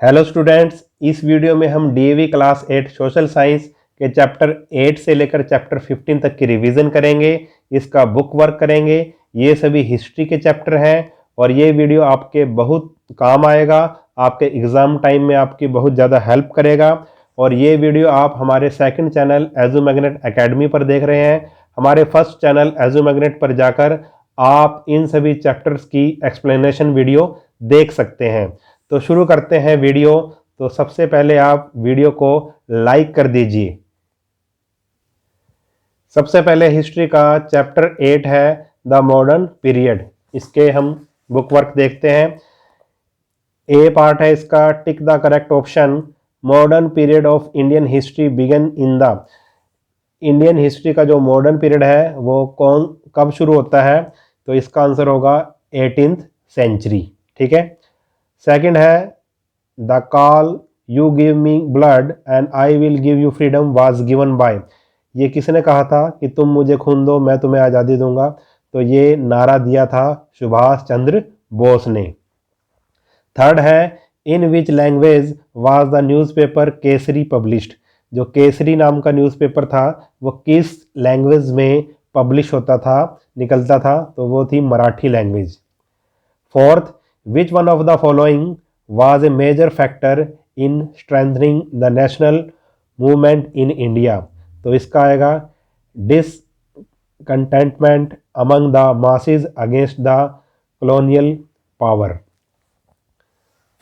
Hello students, इस video में हम डीएवी क्लास 8 सोशल साइंस के चैप्टर 8 से लेकर चैप्टर 15 तक की रिवीजन करेंगे। इसका बुक वर्क करेंगे। ये सभी हिस्ट्री के चैप्टर हैं और ये वीडियो आपके बहुत काम आएगा। आपके एग्जाम टाइम में आपकी बहुत ज़्यादा हेल्प करेगा। और ये वीडियो आप हमारे second channel edu magnet academy पर देख रहे हैं। हमारे फर्स्ट चैनल एजू मैग्नेट पर जाकर आप इन सभी चैप्टर्स की एक्सप्लेनेशन वीडियो देख सकते हैं। तो शुरू करते हैं वीडियो। तो सबसे पहले आप वीडियो को लाइक कर दीजिए। सबसे पहले हिस्ट्री का चैप्टर 8 है द मॉडर्न पीरियड। इसके हम बुक वर्क देखते हैं। ए पार्ट है इसका, tick the correct option. Modern period of Indian history began in the. Indian history का जो मॉडर्न पीरियड है वो कब शुरू होता है? तो इसका आंसर होगा 18th सेंचुरी। ठीक है। सेकंड है the call you give me blood and I will give you freedom was given by. ये किसने कहा था कि तुम मुझे खून दो मैं तुम्हें आज़ादी दूंगा? तो ये नारा दिया था सुभाष चंद्र बोस ने। थर्ड है in which language was the newspaper Kesari published. जो केसरी नाम का न्यूज़पेपर था वो किस लैंग्वेज में पब्लिश होता था, निकलता था? तो वो थी Marathi language. Fourth, which one of the following was a major factor in strengthening the national movement in India? तो इसका आएगा discontentment among the masses against the colonial power।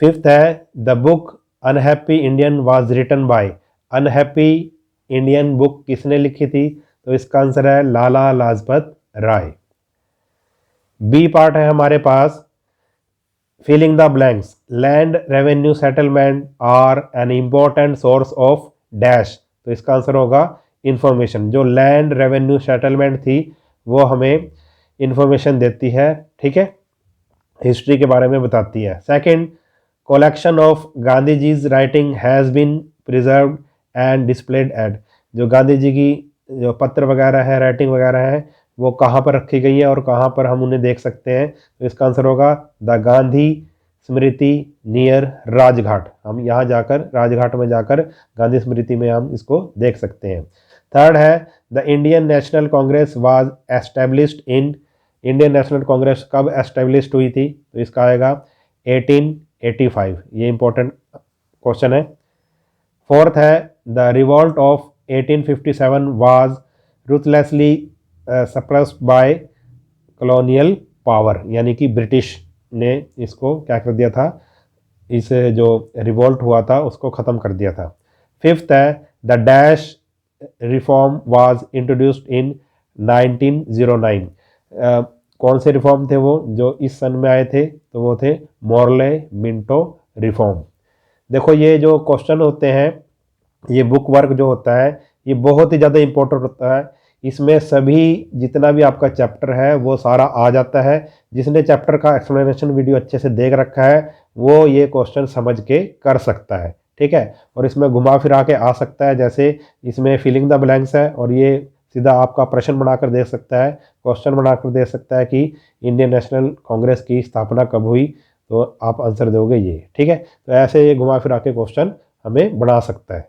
Fifth है the book unhappy Indian was written by। Unhappy Indian book किसने लिखी थी? तो इसका answer है लाला लाजपत राय। बी पार्ट है हमारे पास, filling the blanks. Land revenue settlement are an important source of dash. तो इसका आंसर होगा इंफॉर्मेशन। जो लैंड रेवेन्यू सेटलमेंट थी वो हमें इंफॉर्मेशन देती है। ठीक है, हिस्ट्री के बारे में बताती है। Second, collection of Gandhi ji's writing has been preserved and displayed at. जो गांधी जी की जो पत्र वगैरह है, राइटिंग वगैरह है, वो कहाँ पर रखी गई है और कहाँ पर हम उन्हें देख सकते हैं? तो इसका आंसर होगा the Gandhi Smriti near Rajghat. हम यहाँ जाकर राजघाट में जाकर गांधी स्मृति में हम इसको देख सकते हैं। थर्ड है the Indian national Congress was established in. Indian national Congress कब एस्टेब्लिश्ड हुई थी? तो इसका आएगा 1885। ये इंपॉर्टेंट क्वेश्चन है। फोर्थ है the revolt of 1857 was ruthlessly suppressed bye colonial power. यानी कि ब्रिटिश ने इसको क्या कर दिया था, इस जो रिवॉल्ट हुआ था उसको ख़त्म कर दिया था। फिफ्थ है the dash reform was introduced इन 1909। कौन से रिफॉर्म थे वो जो इस सन में आए थे? तो वो थे मॉर्ले मिंटो रिफॉर्म। देखो ये जो क्वेश्चन होते हैं, ये बुक वर्क जो होता है ये बहुत ही ज़्यादा इंपॉर्टेंट होता है। इसमें सभी जितना भी आपका चैप्टर है वो सारा आ जाता है। जिसने चैप्टर का एक्सप्लेनेशन वीडियो अच्छे से देख रखा है वो ये क्वेश्चन समझ के कर सकता है। ठीक है, और इसमें घुमा फिरा के आ सकता है। जैसे इसमें फिलिंग द ब्लैंक्स है और ये सीधा आपका प्रश्न बनाकर दे सकता है, क्वेश्चन बनाकर दे सकता है कि इंडियन नेशनल कांग्रेस की स्थापना कब हुई? तो आप आंसर दोगे ये। ठीक है, तो ऐसे ये घुमा फिरा के क्वेश्चन हमें बना सकता है।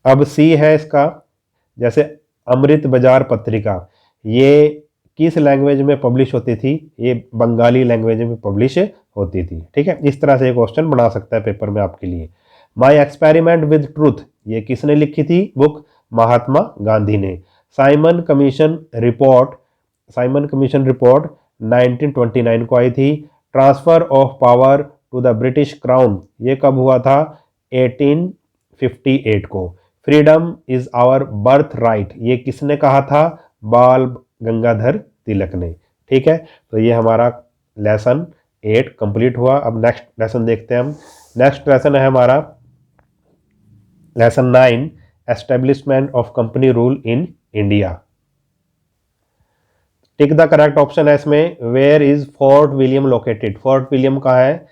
अब सी है इसका, जैसे अमृत बाजार पत्रिका, ये किस लैंग्वेज में पब्लिश होती थी? ये बंगाली लैंग्वेज में पब्लिश होती थी। ठीक है, इस तरह से क्वेश्चन बना सकता है पेपर में आपके लिए। माई एक्सपेरिमेंट विद ट्रूथ, ये किसने लिखी थी बुक? महात्मा गांधी ने। Simon Commission report, Simon Commission report 1929 को आई थी। Transfer of power to the British crown, ये कब हुआ था? 1858 को। Freedom is our birth right, ये किसने कहा था? बाल गंगाधर तिलक ने। ठीक है, तो ये हमारा लेसन 8 कंप्लीट हुआ। अब नेक्स्ट लेसन देखते हैं हम। नेक्स्ट लेसन है हमारा lesson 9, establishment of company rule in India. Tick the correct option है इसमें। Where is Fort William located? Fort William कहाँ है?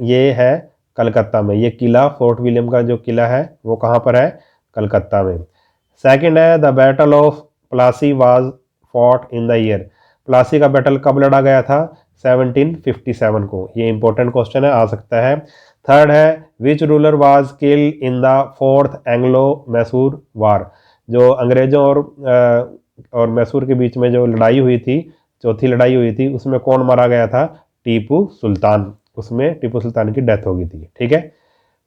ये है कलकत्ता में। ये किला, फोर्ट विलियम का जो किला है वो कहाँ पर है? कलकत्ता में। सेकंड है the battle of Plassey was fought in the year. Plassey का बैटल कब लड़ा गया था? 1757 को। ये इंपॉर्टेंट क्वेश्चन है, आ सकता है। थर्ड है which ruler was killed in the fourth Anglo Mysore war. जो अंग्रेजों और मैसूर के बीच में जो लड़ाई हुई थी, चौथी लड़ाई हुई थी, उसमें कौन मारा गया था? टीपू सुल्तान। उसमें टीपू सुल्तान की डेथ हो गई थी। ठीक है।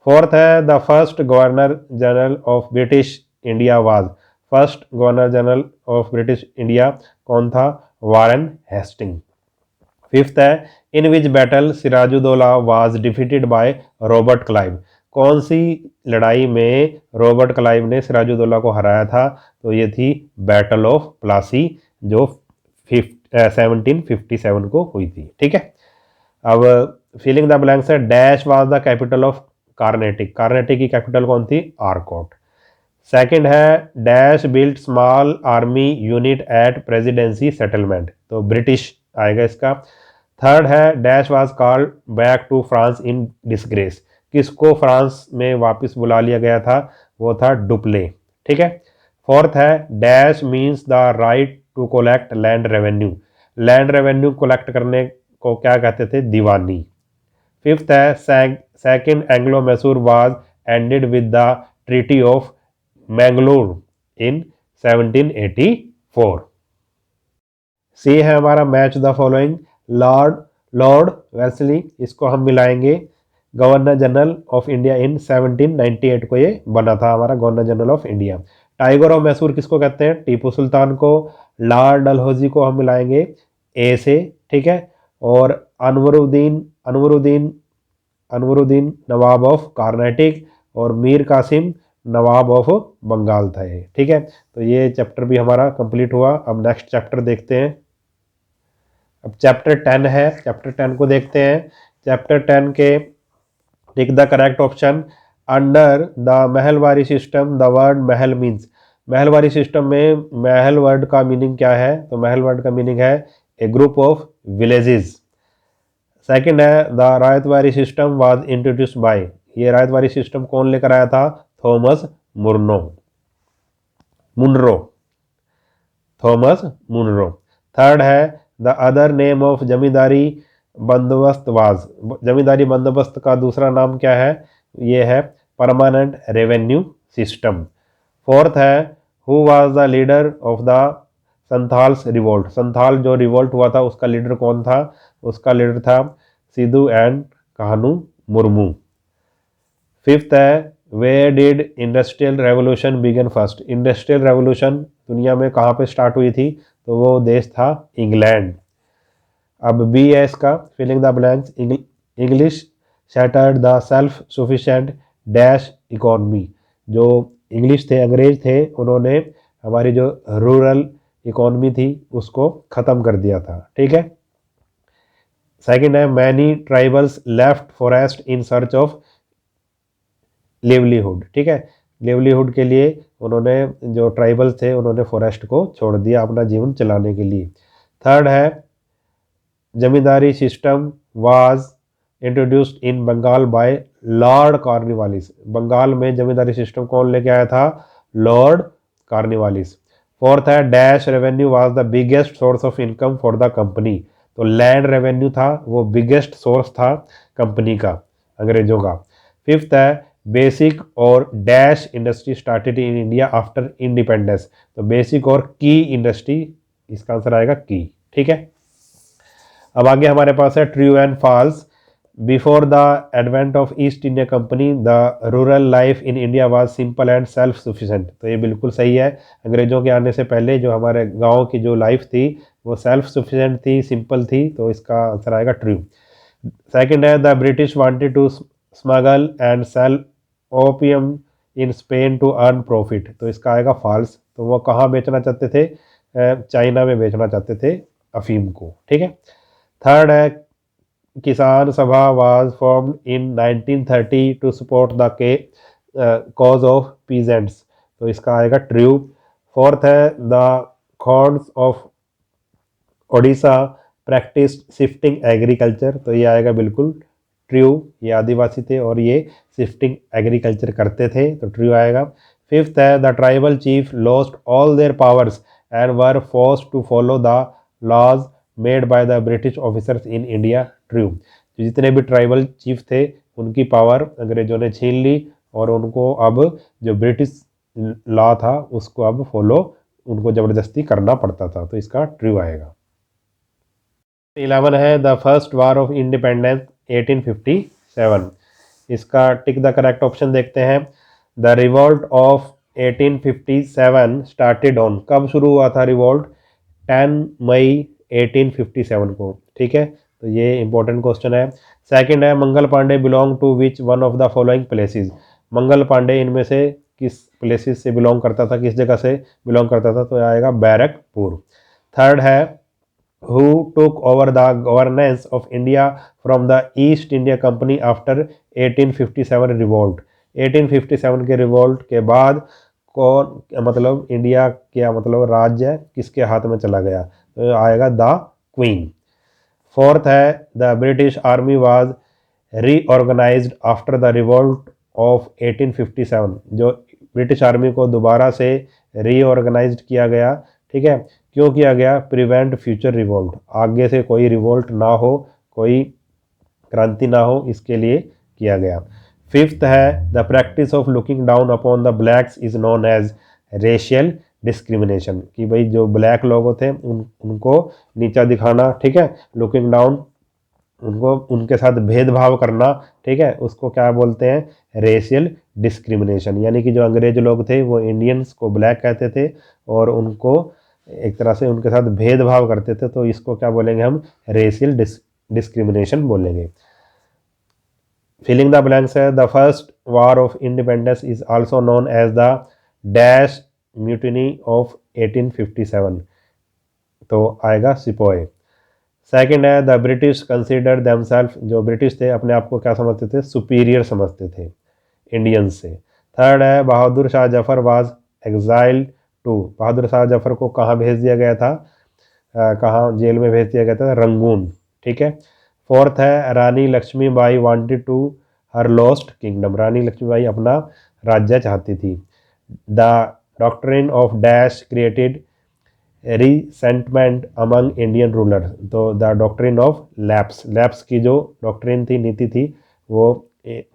फोर्थ है the first governor general of British India was. First governor general of British India कौन था? Warren Hasting. फिफ्थ है in which battle Sirajuddaulah was defeated by Robert Clive. कौन सी लड़ाई में रॉबर्ट क्लाइव ने सिराजुद्दौला को हराया था? तो ये थी बैटल ऑफ प्लासी, जो 1757 को हुई थी। ठीक है। अब फिलिंग द ब्लैंक्स है dash was the capital of Carnatic. Carnatic की कैपिटल कौन थी? आरकोट। सेकंड है dash built small army unit at presidency settlement. तो ब्रिटिश आएगा इसका। थर्ड है dash was called back to France in disgrace. किसको फ्रांस में वापस बुला लिया गया था? वो था डुप्ले। ठीक है। फोर्थ है dash means the right to collect land revenue. Land revenue collect करने को क्या कहते थे? दीवानी। फिफ्थ है second Anglo Mysore was ended with the treaty of Mangalore in 1784। C है हमारा match the following. Lord Wellesley, इसको हम मिलाएंगे governor general of India in 1798 को ये बना था हमारा governor general of India. Tiger of Mysore किसको कहते हैं? टीपू सुल्तान को। लॉर्ड डलहौजी को हम मिलाएंगे ए से। ठीक है। और अनवरुद्दीन नवाब ऑफ कार्नाटिक और मीर कासिम नवाब ऑफ बंगाल था ये। ठीक है। तो ये चैप्टर भी हमारा कंप्लीट हुआ। अब नेक्स्ट चैप्टर देखते हैं। अब चैप्टर 10 है, चैप्टर 10 को देखते हैं। चैप्टर 10 के टिक the correct option. Under the Mahalwari system the word Mahal means. Mahalwari system में महल वर्ड का मीनिंग क्या है? तो महल वर्ड का मीनिंग है a group of villages. Second है the ryotwari system was introduced by. ये रायतवारी सिस्टम कौन लेकर आया था? Thomas Munro. थर्ड है the other name of zamindari bandobast was. जमींदारी बंदोबस्त का दूसरा नाम क्या है? ये है परमानेंट रेवेन्यू सिस्टम। फोर्थ है who was the leader of the Santhals revolt. Santhal जो रिवोल्ट हुआ था उसका लीडर कौन था? उसका लीडर था सिद्धू एंड कान्हू मुर्मू। फिफ्थ है where did industrial revolution began first. Industrial revolution दुनिया में कहाँ पे स्टार्ट हुई थी? तो वो देश था इंग्लैंड। अब बी है इसका filling the blanks. English shattered the self sufficient dash economy. जो इंग्लिश थे, अंग्रेज थे, उन्होंने हमारी जो रूरल इकोनॉमी थी उसको ख़त्म कर दिया था। ठीक है। सेकंड है many tribals left forest in search of livelihood. ठीक है। लिवलीहुड के लिए उन्होंने, जो ट्राइबल्स थे, उन्होंने फॉरेस्ट को छोड़ दिया अपना जीवन चलाने के लिए। थर्ड है zamindari system was introduced in Bengal by Lord Cornwallis. Bengal में जमींदारी सिस्टम कौन लेके आया था? Lord Cornwallis. फोर्थ है dash revenue was the biggest source of income for the company. तो लैंड रेवेन्यू था वो बिगेस्ट सोर्स था कंपनी का, अंग्रेजों का। फिफ्थ है बेसिक और dash industry started in India after independence. तो बेसिक और की इंडस्ट्री, इसका आंसर आएगा की। ठीक है। अब आगे हमारे पास है true and false. Before the advent of East India Company the rural life in India was simple and self sufficient. तो ये बिल्कुल सही है। अंग्रेजों के आने से पहले जो हमारे गांव की जो लाइफ थी वो सेल्फ सफिशिएंट थी, सिंपल थी। तो इसका आंसर आएगा ट्रू। सेकंड है the British wanted to smuggle and sell opium in Spain to earn profit. तो इसका आएगा फॉल्स। तो वो कहाँ बेचना चाहते थे? चाइना में बेचना चाहते थे अफीम को। ठीक है। थर्ड है Kisan Sabha was formed in 1930 to support the cause of peasants. तो इसका आएगा ट्रू। फोर्थ है the Khonds of Odisha practice shifting agriculture. तो ये आएगा बिल्कुल ट्रू। ये आदिवासी थे और ये शिफ्टिंग एग्रीकल्चर करते थे, तो ट्रू आएगा। फिफ्थ है the tribal chief lost all their powers and were forced to follow the laws made by the British officers in India true. तो जितने भी ट्राइबल चीफ थे उनकी पावर अंग्रेजों ने छीन ली और उनको अब जो ब्रिटिश लॉ था उसको अब फॉलो उनको ज़बरदस्ती करना पड़ता था, तो इसका ट्रू आएगा। 11 है the first war of independence 1857। इसका टिक द करेक्ट ऑप्शन देखते हैं। The revolt of 1857 started on, कब शुरू हुआ था रिवॉल्ट? 10 मई 1857 को, ठीक है, तो ये इंपॉर्टेंट क्वेश्चन है। सेकंड है Mangal Pandey belong to which one of the following places. Mangal Pandey इनमें से किस प्लेसेस से बिलोंग करता था, किस जगह से बिलोंग करता था? तो आएगा बैरकपुर। थर्ड है who took over the governance of India from the East India Company after 1857 revolt। 1857 के रिवोल्ट के बाद कौन मतलब इंडिया क्या मतलब राज्य किसके हाथ में चला गया? तो आएगा द क्वीन। फोर्थ है the British army was reorganised after the revolt of 1857। जो ब्रिटिश आर्मी को दोबारा से रीऑर्गेनाइज्ड किया गया, ठीक है, क्यों किया गया? प्रिवेंट फ्यूचर रिवोल्ट, आगे से कोई रिवोल्ट ना हो, कोई क्रांति ना हो, इसके लिए किया गया। फिफ्थ है the practice of looking down upon the blacks is known as racial discrimination, कि भाई जो ब्लैक लोग थे उनको नीचा दिखाना, ठीक है, लुकिंग डाउन, उनको उनके साथ भेदभाव करना, ठीक है, उसको क्या बोलते हैं? Racial discrimination. यानी कि जो अंग्रेज लोग थे वो इंडियंस को ब्लैक कहते थे और उनको एक तरह से उनके साथ भेदभाव करते थे, तो इसको क्या बोलेंगे हम? रेशियल डिस्क्रिमिनेशन बोलेंगे। फिलिंग द ब्लैंक्स है the first war of independence is also known as the dash mutiny of 1857। तो आएगा सिपोय। सेकंड है द ब्रिटिश कंसिडर देमसेल्फ, जो ब्रिटिश थे अपने आप को क्या समझते थे? सुपीरियर समझते थे इंडियंस से। थर्ड है Bahadur Shah Zafar was exiled to, Bahadur Shah Zafar को कहाँ भेज दिया गया था? कहाँ जेल में भेज दिया गया था? रंगून, ठीक है। फोर्थ है Rani Lakshmibai wanted to her lost kingdom, Rani Lakshmibai अपना राज्य चाहती थी। The doctrine of dash created resentment among Indian ruler, तो the doctrine of lapse, lapse की जो डॉक्ट्रिन थी, नीति थी, वो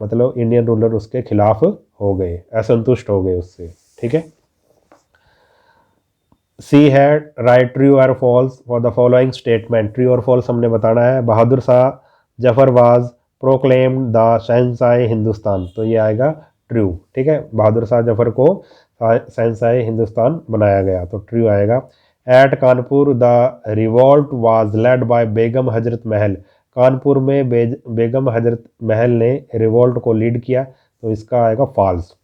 मतलब इंडियन रूलर उसके खिलाफ हो गए, असंतुष्ट हो गए उससे, ठीक है। सी है राइट ट्रू और false for the following statement, true और फॉल्स हमने बताना है। Bahadur Shah Zafar was proclaimed the shahenshah Hindustan, तो ये आएगा ट्रू, ठीक है, बहादुर शाह जफर को शहंशाह हिंदुस्तान बनाया गया, तो ट्रू आएगा। At Kanpur the revolt was led by Begum Hazrat Mahal, Kanpur में बेगम हजरत महल ने रिवॉल्ट को लीड किया, तो इसका आएगा फॉल्स।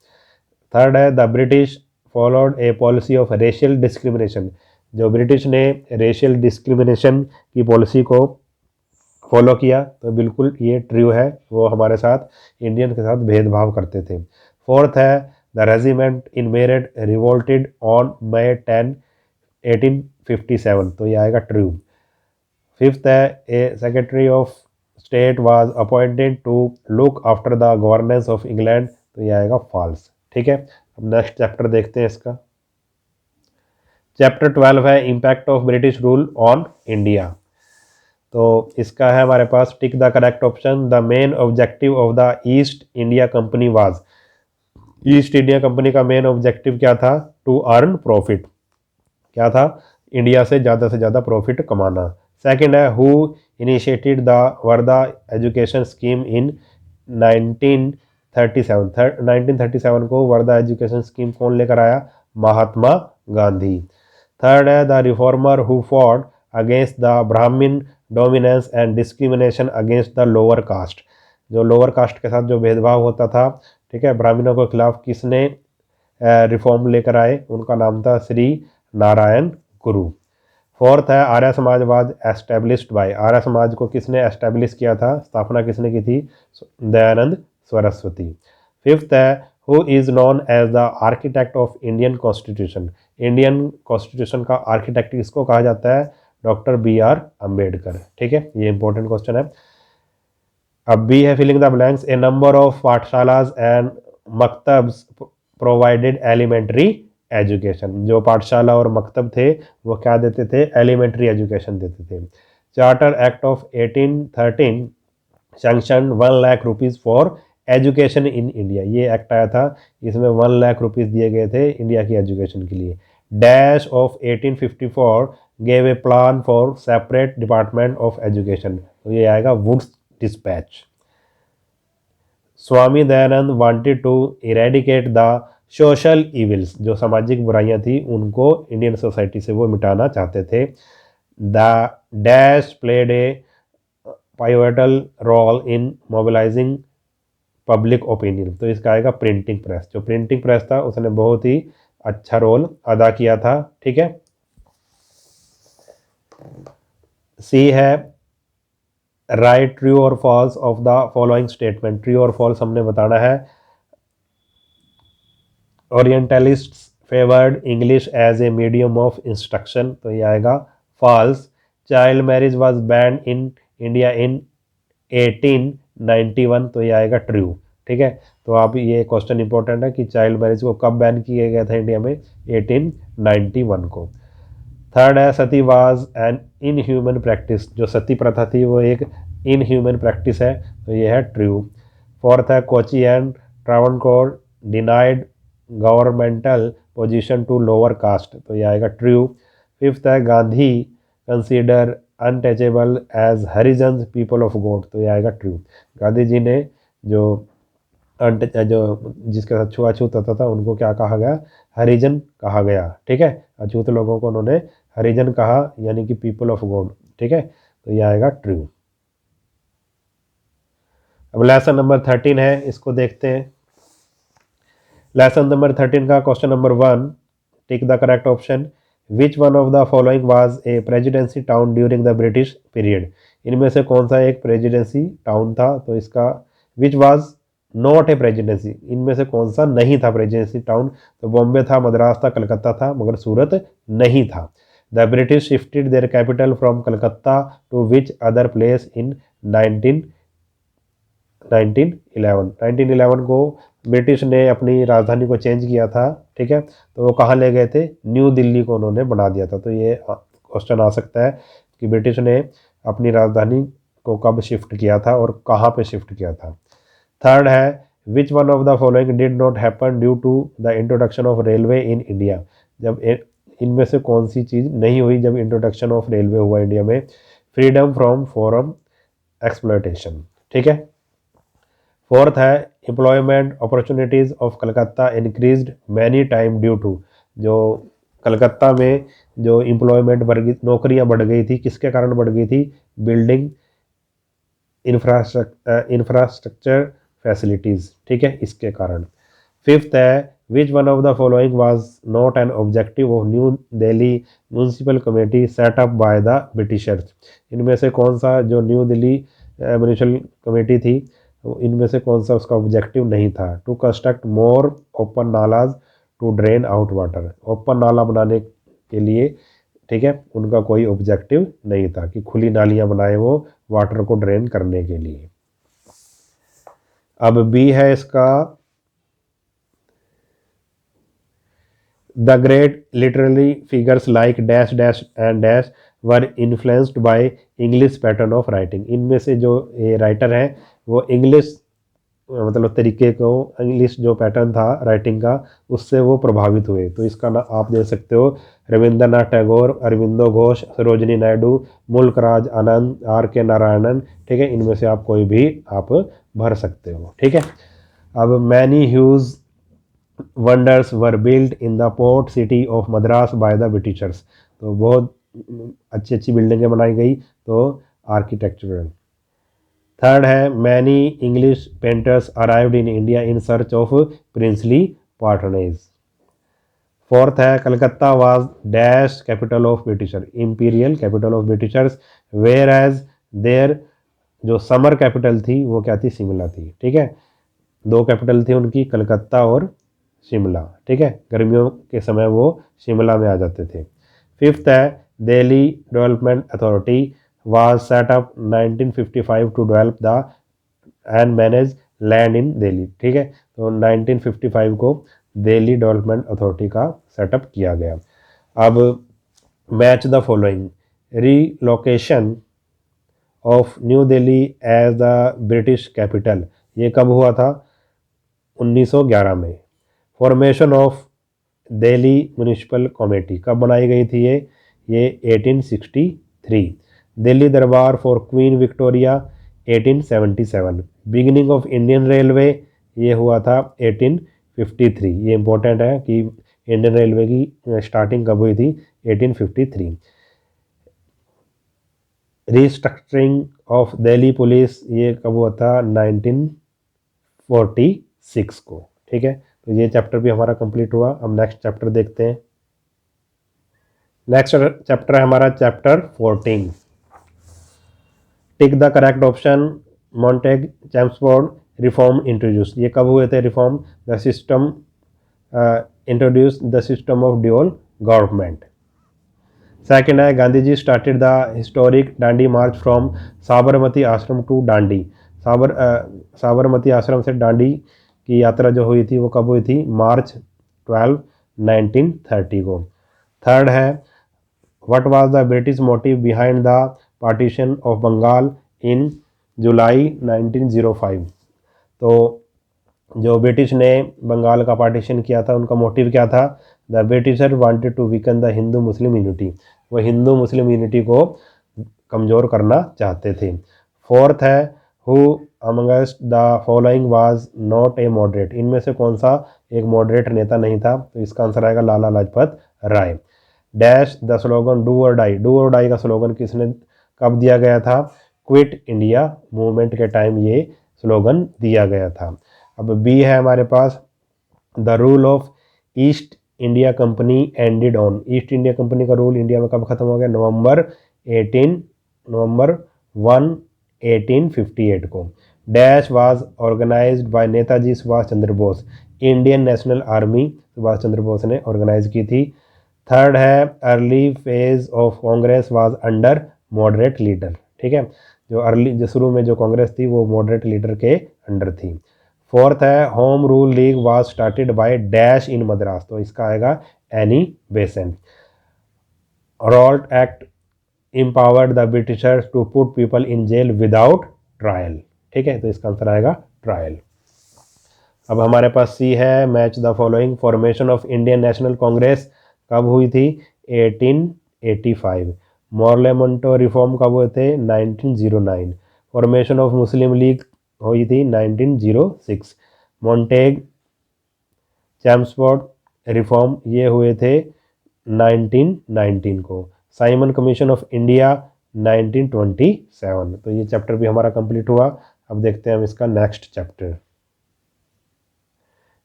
थर्ड है the British followed A policy of racial discrimination, जो ब्रिटिश ने रेशियल डिस्क्रिमिनेशन की पॉलिसी को फॉलो किया, तो बिल्कुल ये ट्रू है, वो हमारे साथ इंडियन के साथ भेदभाव करते थे। फोर्थ है the regiment in Meerut revolted on May 10 1857, तो ये आएगा ट्रू। फिफ्थ है a secretary of state was appointed to look after the governance of England, तो ये आएगा फॉल्स, ठीक है। अब नेक्स्ट चैप्टर देखते हैं इसका। चैप्टर 12 है impact of British rule on India, तो इसका है हमारे पास tick the correct option. The main objective of the East India company was, East India company का मेन ऑब्जेक्टिव क्या था? टू अर्न प्रॉफिट, क्या था? इंडिया से ज़्यादा प्रॉफिट कमाना। सेकंड है who initiated the Wardha education scheme in 1937 को वर्धा एजुकेशन स्कीम कौन लेकर आया? महात्मा गांधी। थर्ड है the reformer who fought against the Brahmin dominance and discrimination against the lower caste, जो लोअर कास्ट के साथ जो भेदभाव होता था, ठीक है, ब्राह्मणों के खिलाफ किसने रिफॉर्म लेकर आए? उनका नाम था श्री नारायण गुरु। फोर्थ है आर्य समाजवाद एस्टेब्लिश्ड बाय, आर्य समाज को किसने एस्टेब्लिश किया था, स्थापना किसने की थी? दयानंद सरस्वती। फिफ्थ है who is known as the architect of Indian constitution, Indian constitution का आर्किटेक्ट किसको कहा जाता है? डॉक्टर BR अम्बेडकर, ठीक है, ये इंपॉर्टेंट क्वेश्चन है। अब बी है filling the blanks, a number of pathshalas and maktabs provided elementary education, जो पाठशाला और मकतब थे वो क्या देते थे? एलिमेंट्री एजुकेशन देते थे। Charter act of 1813 sanction 1 lakh rupees for education in India. ये एक्ट आया था, इसमें 1 लाख रुपीज़ दिए गए थे इंडिया की एजुकेशन के लिए। Dash of 1854 gave a plan for separate department of education, तो ये आएगा Wood's dispatch. Swami Dayanand wanted to eradicate the social evils, जो सामाजिक बुराइयां थी उनको इंडियन सोसाइटी से वो मिटाना चाहते थे। The dash played a pivotal role in mobilising public opinion, तो इसका आएगा प्रिंटिंग प्रेस। जो प्रिंटिंग प्रेस था उसने बहुत ही अच्छा रोल अदा किया था। ठीक है, सी है राइट ट्रू और false of the following statement. True और फॉल्स हमने बताना है। Orientalists favoured English as a medium of instruction, तो ये आएगा false. Child marriage was banned in India in 1891, तो ये आएगा ट्रू। ठीक है, तो आप ये क्वेश्चन इंपॉर्टेंट है कि चाइल्ड मैरिज को कब बैन किया गया था इंडिया में, 1891 को। थर्ड है सती वाज एन इनह्यूमन प्रैक्टिस, जो सती प्रथा थी वो एक इनह्यूमन प्रैक्टिस है, तो ये है ट्रू। फोर्थ है Kochi and Travancore denied governmental position to lower caste, तो ये आएगा ट्रू। फिफ्थ है Gandhi consider untouchable as Harijan people of God, तो ये आएगा ट्रू। गांधी जी ने जो जिसके साथ छुआछूत होता था उनको क्या कहा गया, हरिजन कहा गया। ठीक है, अछूत लोगों को उन्होंने हरिजन कहा, यानी कि पीपल ऑफ गॉड। ठीक है, तो ये आएगा ट्रू। अब लेसन नंबर 13 है, इसको देखते हैं। लेसन नंबर 13 का question number 1, tick the correct option. Which one of the following was a presidency town during the British period, इनमें से कौन सा एक प्रेसिडेंसी टाउन था, तो इसका which was not a presidency, इनमें से कौन सा नहीं था प्रेसिडेंसी टाउन, तो बॉम्बे था, मद्रास था, कलकत्ता था, मगर सूरत नहीं था। The British shifted their capital from Calcutta to which other place in 1911 को ब्रिटिश ने अपनी राजधानी को चेंज किया था। ठीक है, तो वो कहाँ ले गए थे, न्यू दिल्ली को उन्होंने बना दिया था। तो ये क्वेश्चन आ सकता है कि ब्रिटिश ने अपनी राजधानी को कब शिफ्ट किया था और कहाँ पे शिफ्ट किया था। थर्ड है which one of the following did not happen due to the introduction of railway in India, जब इनमें से कौन सी चीज़ नहीं हुई जब इंट्रोडक्शन ऑफ रेलवे हुआ इंडिया में। Freedom from foreign exploitation. ठीक है, फोर्थ है employment opportunities of Calcutta increased many time due to, जो कलकत्ता में जो एम्प्लॉयमेंट बढ़ गई, नौकरियां बढ़ गई थी, किसके कारण बढ़ गई थी, बिल्डिंग इंफ्रास्ट्रक्चर फैसिलिटीज़। ठीक है, इसके कारण। फिफ्थ है which one of the following was not an objective of new Delhi municipal committee set up by the Britishers, इनमें से कौन सा जो न्यू दिल्ली म्यूनसिपल कमेटी थी इनमें से कौन सा उसका ऑब्जेक्टिव नहीं था। To construct more open nallahs to drain out water, open नाला बनाने के लिए। ठीक है, उनका कोई ऑब्जेक्टिव नहीं था कि खुली नालियां बनाए वो वाटर को ड्रेन करने के लिए। अब बी है इसका, the great literary figures like dash dash and dash were influenced by English pattern of writing, इनमें से जो ये राइटर हैं वो इंग्लिश मतलब तरीके को, इंग्लिश जो पैटर्न था राइटिंग का उससे वो प्रभावित हुए। तो इसका ना आप दे सकते हो रविंद्रनाथ टैगोर, अरविंदो घोष, सरोजनी नायडू, मुल्कराज आनंद, आर के नारायणन। ठीक है, इनमें से आप कोई भी आप भर सकते हो। ठीक है, अब many huge wonders were built in the port city of Madras by the britishers, तो बहुत अच्छी अच्छी बिल्डिंगें बनाई गई, तो आर्किटेक्चरल। थर्ड है many English painters arrived in India in search of princely patronage. Fourth है Calcutta was dash capital of britisher, imperial capital of britishers, where as there जो समर कैपिटल थी वो क्या थी, शिमला थी। ठीक है, दो कैपिटल थी उनकी, कलकत्ता और शिमला। ठीक है, गर्मियों के समय वो शिमला में आ जाते थे। फिफ्थ है Delhi development authority was set up 1955 to develop the and manage land in Delhi। ठीक है, तो 1955 को दिल्ली डेवलपमेंट अथॉरिटी का सेटअप किया गया। अब match the following, relocation of new Delhi as the British capital, ये कब हुआ था? 1911 में। Formation of Delhi municipal committee कब बनाई गई थी? ये 1863। Delhi Durbar for Queen Victoria 1877। Beginning of Indian railway ये हुआ था 1853। ये इंपॉर्टेंट है कि इंडियन रेलवे की स्टार्टिंग कब हुई थी? 1853। रिस्ट्रक्चरिंग ऑफ दिल्ली पुलिस ये कब हुआ था? 1946 को। ठीक है, तो ये चैप्टर भी हमारा कंप्लीट हुआ। अब नेक्स्ट चैप्टर देखते हैं। नेक्स्ट चैप्टर है हमारा chapter 14। Tick the correct option. Montagu Chelmsford reform introduce, ये कब हुए थे reform? The system introduce the system of dual government. Second है Gandhi ji started the historic Dandi march from Sabarmati Ashram to डांडी। साबरमती आश्रम से डांडी की यात्रा जो हुई थी वो कब हुई थी? मार्च 12, 1930 को। थर्ड है what was the British motive behind the partition of Bengal in July 1905। तो जो ब्रिटिश ने बंगाल का पार्टीशन किया था उनका मोटिव क्या था? The Britisher wanted to weaken the Hindu Muslim unity, वो हिंदू मुस्लिम यूनिटी को कमज़ोर करना चाहते थे। फोर्थ है who amongst the following was not a moderate, इनमें से कौन सा एक मॉडरेट नेता नहीं था? तो इसका आंसर आएगा Lala Lajpat Rai. Dash the slogan do or die, do or die का स्लोगन किसने कब दिया गया था? क्विट इंडिया मूवमेंट के टाइम ये स्लोगन दिया गया था। अब बी है हमारे पास the rule of East India company ended on, East India company का रूल इंडिया में कब खत्म हो गया? नवंबर 1 1858 को। Dash was organized by Netaji Subhash Chandra Bose, Indian national army Subhash Chandra Bose ने ऑर्गेनाइज की थी। थर्ड है early phase of Congress was under moderate leader. ठीक है, जो शुरू में जो कांग्रेस थी वो मॉडरेट लीडर के अंडर थी। फोर्थ है home rule league was started by dash in Madras, तो इसका आएगा Annie Besant. Rowlatt act empowered the Britishers to put people in jail without trial. ठीक है, तो इसका आंसर आएगा ट्रायल। अब हमारे पास सी है match the following. Formation of Indian national Congress कब हुई थी? 1885। मॉर्लेमोंटो रिफॉर्म कब हुए थे? 1909। फॉर्मेशन ऑफ मुस्लिम लीग हुई थी 1906। मॉन्टेग चैम्सफोर्ड रिफॉर्म ये हुए थे 1919 को। Simon commission of India 1927। तो ये चैप्टर भी हमारा कंप्लीट हुआ। अब देखते हैं हम इसका नेक्स्ट चैप्टर।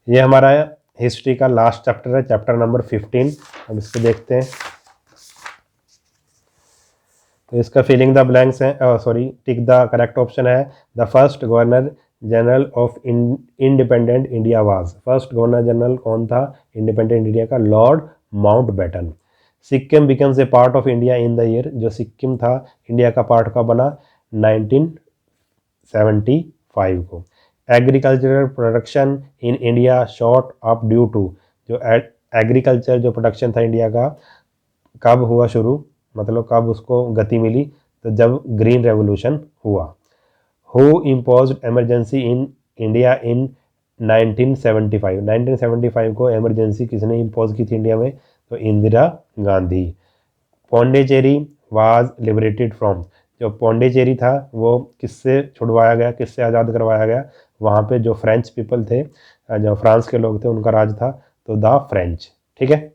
ये हमारा हिस्ट्री का लास्ट चैप्टर है, चैप्टर नंबर 15। अब इसको देखते हैं। तो इसका फिलिंग द ब्लैंक्स है, टिक द करेक्ट ऑप्शन है the first governor general of independent India was. First governor general कौन था इंडिपेंडेंट इंडिया का? Lord Mountbatten. Sikkim becomes a part of India in the year, जो सिक्किम था इंडिया का पार्ट का बना 1975 को। Agricultural production in India shot up due to, जो एग्रीकल्चर जो प्रोडक्शन था इंडिया का कब हुआ शुरू, मतलब कब उसको गति मिली? तो जब ग्रीन रेवोल्यूशन हुआ। Who imposed emergency in India इन 1975, 1975 को इमरजेंसी किसने इम्पोज की थी इंडिया में? तो Indira Gandhi. Pondicherry was liberated from, जो पौंडीचेरी था वो किससे छुड़वाया गया, किससे आज़ाद करवाया गया? वहाँ पे जो फ्रेंच पीपल थे, जो फ्रांस के लोग थे, उनका राज था, तो द फ्रेंच। ठीक है,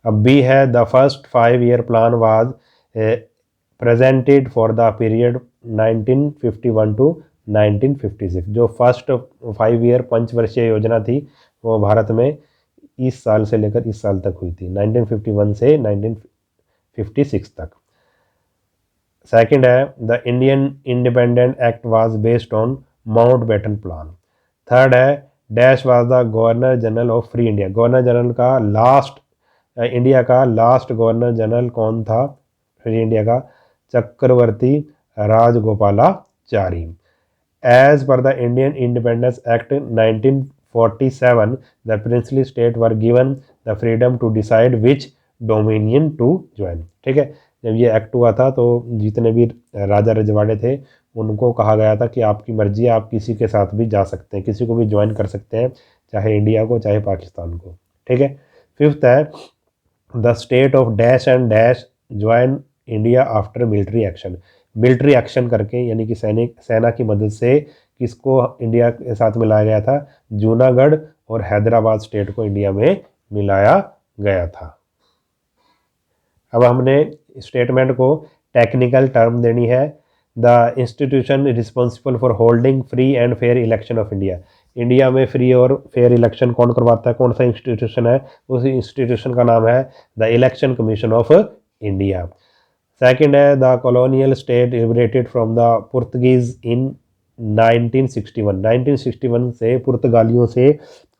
अब बी है the first 5 year plan was presented for the period 1951 to 1956। जो फर्स्ट 5 ईयर पंचवर्षीय योजना थी वो भारत में इस साल से लेकर इस साल तक हुई थी, 1951 से 1956 तक। सेकंड है the Indian independent act was based on Mountbatten plan. Third है dash was the governor general of free India. Governor general का लास्ट, इंडिया का लास्ट गवर्नर जनरल कौन था फ्री इंडिया का? Chakravarti Rajagopalachari. As per the Indian independence act 1947 the princely state were given the freedom to decide which dominion to join। ठीक है, जब ये act हुआ था तो जितने भी राजा रजवाड़े थे उनको कहा गया था कि आपकी मर्जी है, आप किसी के साथ भी जा सकते हैं, किसी को भी ज्वाइन कर सकते हैं, चाहे इंडिया को चाहे पाकिस्तान को। ठीक है। फिफ्थ है the state of dash and dash join India after military action. Military action करके यानी कि सेना की मदद से किसको इंडिया के साथ मिलाया गया था? जूनागढ़ और हैदराबाद स्टेट को इंडिया में मिलाया गया था। अब हमने स्टेटमेंट को टेक्निकल टर्म देनी है। The institution responsible for holding free and fair election of India. India में फ्री और फेयर इलेक्शन कौन करवाता है, कौन सा इंस्टीट्यूशन है? उस इंस्टीट्यूशन का नाम है the election commission of India. Second है the colonial state liberated from the Portuguese in 1961। 1961 से पुर्तगालियों से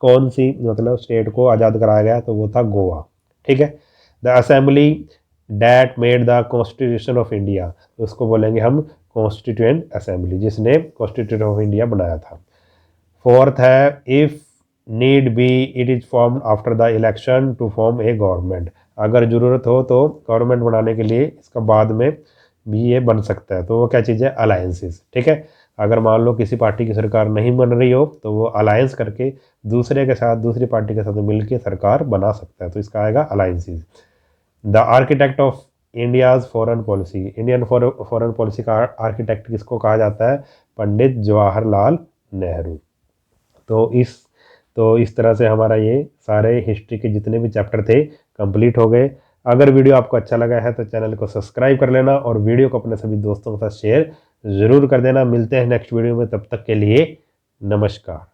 कौन सी मतलब स्टेट को आज़ाद कराया गया? तो वो था गोवा। ठीक है। The assembly that made the constitution of India, तो उसको बोलेंगे हम कॉन्स्टिट्यूएंट असेंबली, जिसने कॉन्स्टिट्यूशन ऑफ इंडिया बनाया था। फोर्थ है if need be it is form after the election to form a government. अगर ज़रूरत हो तो गवर्नमेंट बनाने के लिए इसका बाद में भी ये बन सकता है। तो वो क्या चीज़ है? अलायंसेस। ठीक है। अगर मान लो किसी पार्टी की सरकार नहीं बन रही हो तो वो अलायंस करके दूसरे के साथ, दूसरी पार्टी के साथ मिलकर सरकार बना सकता है, तो इसका आएगा alliances. The architect of India's foreign policy. Indian foreign policy का आर्किटेक्ट किसको कहा जाता है? पंडित जवाहरलाल नेहरू। तो इस तरह से हमारा ये सारे हिस्ट्री के जितने भी चैप्टर थे कंप्लीट हो गए। अगर वीडियो आपको अच्छा लगा है तो चैनल को सब्सक्राइब कर लेना और वीडियो को अपने सभी दोस्तों के साथ शेयर ज़रूर कर देना। मिलते हैं नेक्स्ट वीडियो में, तब तक के लिए नमस्कार।